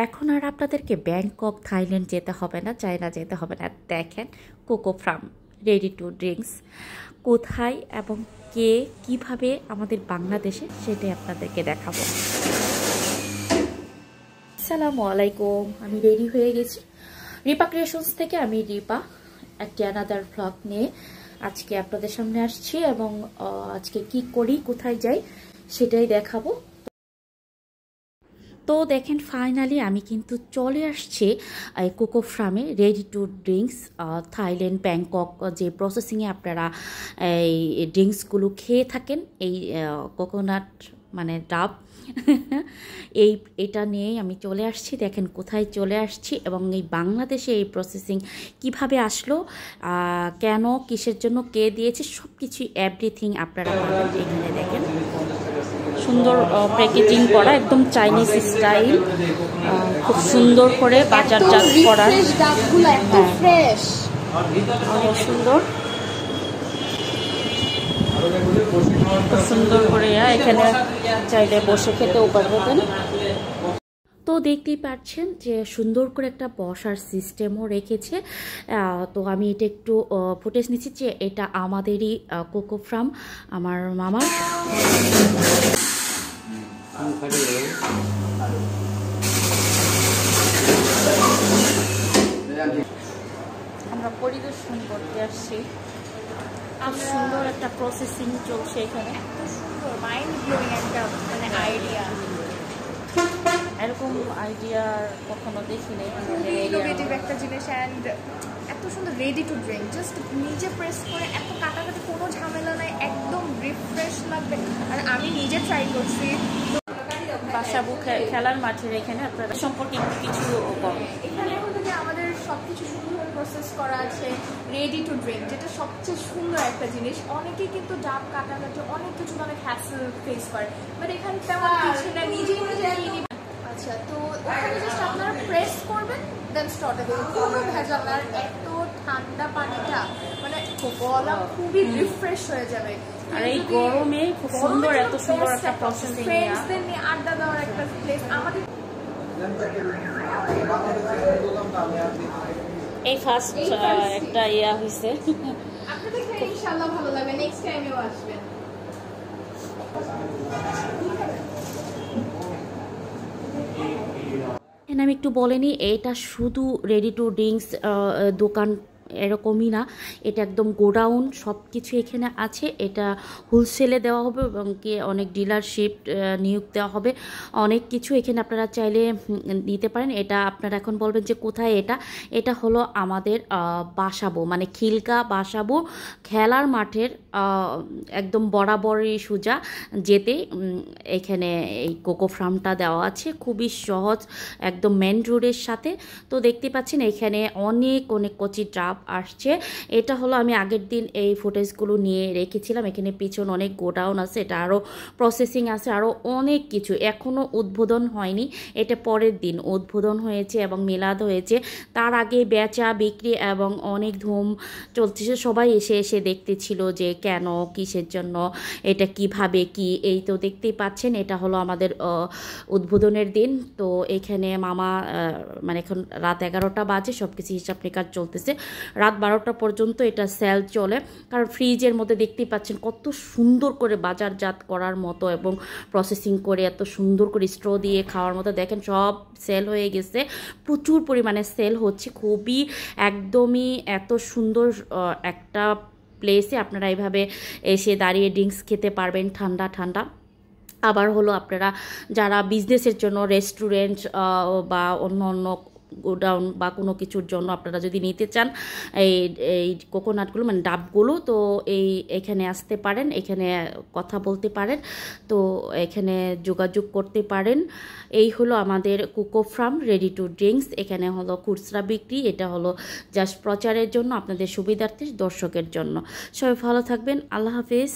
এখন আর আপনাদেরকে Bangkok Thailand যেতে হবে না, চায়না যেতে হবে না। দেখেন cocoa farm ready to drinks কোথায় এবং কে কিভাবে আমাদের বাংলাদেশে, সেটাই আপনাদেরকে দেখাবো। আসসালামু আলাইকুম, আমি রেডি হয়ে গেছি রিপা ক্রিয়েশনস থেকে। আমি রিপা একটি অ্যানাদার ভ্লগ নিয়ে আজকে আপনাদের সামনে আসছি এবং আজকে কি করি, কোথায় যাই সেটাই দেখাবো। তো দেখেন ফাইনালি আমি কিন্তু চলে আসছি কোকো ফার্মে ready to drinks Thailand Bangkok যে প্রসেসিংয়ে আপনারা এই ড্রিঙ্কসগুলো খেয়ে থাকেন, এই কোকোনাট মানে ডাব এটা নিয়েই আমি চলে আসছি। দেখেন কোথায় চলে আসছি এবং এই বাংলাদেশে এই প্রসেসিং কিভাবে আসলো, কেন, কিসের জন্য, কে দিয়েছে, সব কিছু এভরিথিং আপনারা পাবেন এখানে। দেখেন সুন্দর প্যাকেজিং করা, একদম চাইনিজ স্টাইল, খুব সুন্দর করে বাজারজাত করা, অনেক সুন্দর সুন্দর করে এখানে চাইলে বসে খেতেও পারবেন। তো দেখতেই পাচ্ছেন যে সুন্দর করে একটা বসার সিস্টেমও রেখেছে। তো আমি এটা একটু ফুটেজ নিচ্ছি যে এটা আমাদেরই কোকো ফার্ম, আমার মামার। আমরা পরিদর্শন করতে আসছি, খুব সুন্দর একটা প্রসেসিং চলছে এখানে, মাইন্ড ব্লোয়িং একটা মানে আইডিয়া, এরকম আইডিয়া কখনো দেখিনি। ইনোভেটিভ একটা জিনিস অ্যান্ড এত সুন্দর রেডি টু ড্রিঙ্ক, জাস্ট নিজে প্রেস করে, এত কাটাকাটি কোনো ঝামেলা নাই, একদম রিফ্রেশ লাগবে। আর আমি নিজে ট্রাই করছি। বাসাবু খেলার মাঠের এখানে আপনারা সম্পর্কে কিছু এখানে হলো যে আমাদের সবকিছু সুন্দরভাবে প্রসেস করা আছে, রেডি টু ড্রিঙ্ক, যেটা সবচেয়ে সুন্দর একটা জিনিস। অনেকেই কিন্তু ডাব কাটাকাটি অনেক কিছু অনেক হ্যাসেল ফেস করে, বাট এখানে তেমন কিছু না, নিজেই নিজে। আচ্ছা, তো ওখানে জাস্ট আপনারা প্রেস করবেন, দেন স্টার্ট হবে। কোনো ভেজাল না, এত ঠান্ডা পানিটা মানে গলা খুবই রিফ্রেশ হয়ে যাবে। আর এই গরমে খুব সুন্দর, এত সুন্দর একটা প্রসেসিং, ফ্রেন্ডসদের নিয়ে আড্ডা দেওয়ার একটা প্লেস আমাদের। এই ফার্স্ট একটা ইয়া হয়েছে, আপনাদের ইনশাআল্লাহ ভালো লাগবে, নেক্সট টাইমেও আসবেন। আমি একটু বলেনি, এটা শুধু রেডি টু ড্রিঙ্কস দোকান এরকমই না, এটা একদম গোডাউন, সব কিছু এখানে আছে। এটা হোলসেলে দেওয়া হবে এবং কি অনেক ডিলারশিপ নিয়োগ দেওয়া হবে, অনেক কিছু এখানে আপনারা চাইলে নিতে পারেন। এটা আপনারা এখন বলবেন যে কোথায় এটা, এটা হলো আমাদের বাসাবো মানে খিলকা বাসাবো খেলার মাঠের একদম বরাবরই সোজা যেতে এখানে এই কোকো ফার্মটা দেওয়া আছে, খুবই সহজ, একদম মেন রোডের সাথে। তো দেখতে পাচ্ছেন এখানে অনেক অনেক কচি ডাব আসছে। এটা হলো আমি আগের দিন এই ফুটেজগুলো নিয়ে রেখেছিলাম। এখানে পিছন অনেক গোডাউন আছে, এটা আরও প্রসেসিং আছে, আরও অনেক কিছু এখনও উদ্বোধন হয়নি। এটা পরের দিন উদ্বোধন হয়েছে এবং মিলাদ হয়েছে, তার আগে বেচা বিক্রি এবং অনেক ধুম চলতেছে। সবাই এসে এসে দেখতেছিল যে কেন, কিসের জন্য, এটা কিভাবে কি। এই তো দেখতেই পাচ্ছেন এটা হলো আমাদের উদ্বোধনের দিন। তো এখানে মামা মানে এখন রাত 11টা বাজে, সব কিছু হিসাব নিকাশ চলতেছে, রাত 12টা পর্যন্ত এটা সেল চলে। কারণ ফ্রিজের মধ্যে দেখতেই পাচ্ছেন কত সুন্দর করে বাজারজাত করার মতো এবং প্রসেসিং করে এত সুন্দর করে স্ট্র দিয়ে খাওয়ার মতো। দেখেন সব সেল হয়ে গেছে, প্রচুর পরিমাণে সেল হচ্ছে, খুবই একদমই এত সুন্দর একটা প্লেসে আপনারা এইভাবে এসে দাঁড়িয়ে ড্রিঙ্কস খেতে পারবেন ঠান্ডা ঠান্ডা। আবার হলো আপনারা যারা বিজনেসের জন্য রেস্টুরেন্ট বা অন্য অন্য গোডাউন বা কোনো কিছুর জন্য আপনারা যদি নিতে চান এই কোকোনাটগুলো মানে ডাবগুলো, তো এখানে আসতে পারেন, এখানে কথা বলতে পারেন, তো এখানে যোগাযোগ করতে পারেন। এই হলো আমাদের cocoa farm ready to drinks. এখানে হলো খুচরা বিক্রি, এটা হলো জাস্ট প্রচারের জন্য, আপনাদের সুবিধার্থে দর্শকের জন্য। সবাই ভালো থাকবেন, আল্লাহ হাফিজ।